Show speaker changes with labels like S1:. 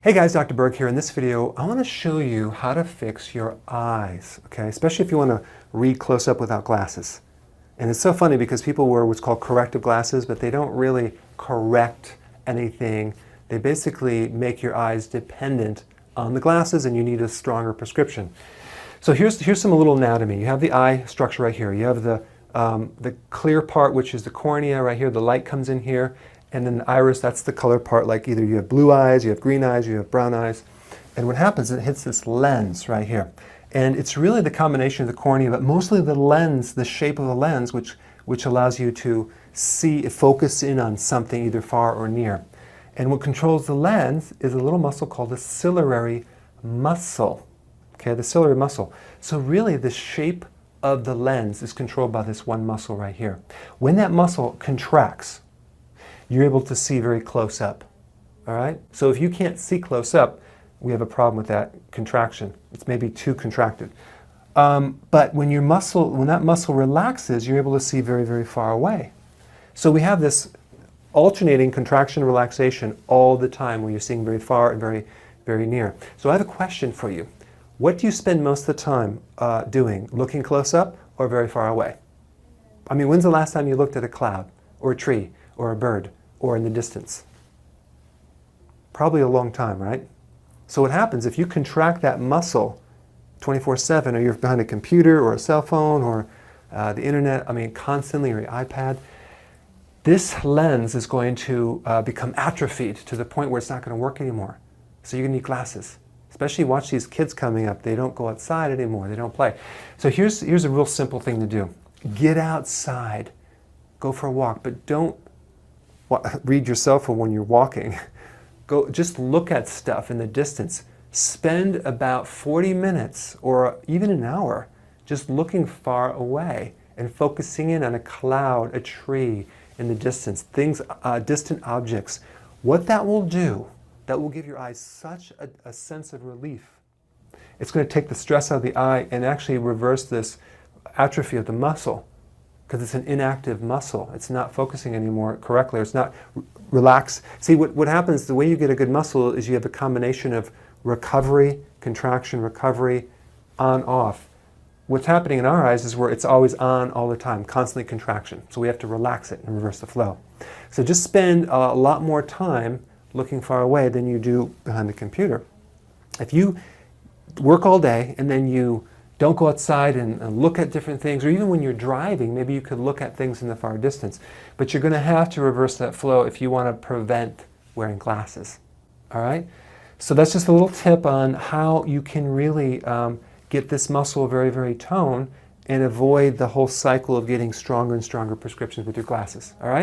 S1: Hey guys, Dr. Berg here. In this video, I want to show you how to fix your eyes, okay? Especially if you want to read close up without glasses. And it's so funny because people wear what's called corrective glasses, but they don't really correct anything. They basically make your eyes dependent on the glasses and you need a stronger prescription. So here's some little anatomy. You have the eye structure right here. You have the clear part, which is the cornea right here. The light comes in here. And then the iris, that's the color part, like either you have blue eyes, you have green eyes, you have brown eyes. And what happens is it hits this lens right here. And it's really the combination of the cornea, but mostly the lens, the shape of the lens, which allows you to see, focus in on something either far or near. And what controls the lens is a little muscle called the ciliary muscle. Okay, the ciliary muscle. So really the shape of the lens is controlled by this one muscle right here. When that muscle contracts, you're able to see very close up, all right? So if you can't see close up, we have a problem with that contraction. It's maybe too contracted. But when that muscle relaxes, you're able to see very, very far away. So we have this alternating contraction relaxation all the time where you're seeing very far and very, very near. So I have a question for you. What do you spend most of the time doing? Looking close up or very far away? I mean, when's the last time you looked at a cloud or a tree or a bird or in the distance? Probably a long time, right? So what happens if you contract that muscle 24/7, or you're behind a computer or a cell phone or the internet, I mean constantly, or your iPad, this lens is going to become atrophied to the point where it's not going to work anymore. So you're going to need glasses. Especially watch these kids coming up. They don't go outside anymore. They don't play. So here's a real simple thing to do. Get outside. Go for a walk, but don't read your cell phone when you're walking. Go just look at stuff in the distance. Spend about 40 minutes or even an hour just looking far away and focusing in on a cloud, a tree in the distance, things, distant objects. What that will do, that will give your eyes such a sense of relief. It's going to take the stress out of the eye and actually reverse this atrophy of the muscle, because it's an inactive muscle. It's not focusing anymore correctly, or it's not relaxed. See, what happens, the way you get a good muscle is you have a combination of recovery, contraction, recovery, on, off. What's happening in our eyes is where it's always on all the time, constantly contraction. So we have to relax it and reverse the flow. So just spend a lot more time looking far away than you do behind the computer. If you work all day and then you don't go outside and look at different things, or even when you're driving, maybe you could look at things in the far distance. But you're going to have to reverse that flow if you want to prevent wearing glasses. All right? So that's just a little tip on how you can really get this muscle very, very toned and avoid the whole cycle of getting stronger and stronger prescriptions with your glasses. All right?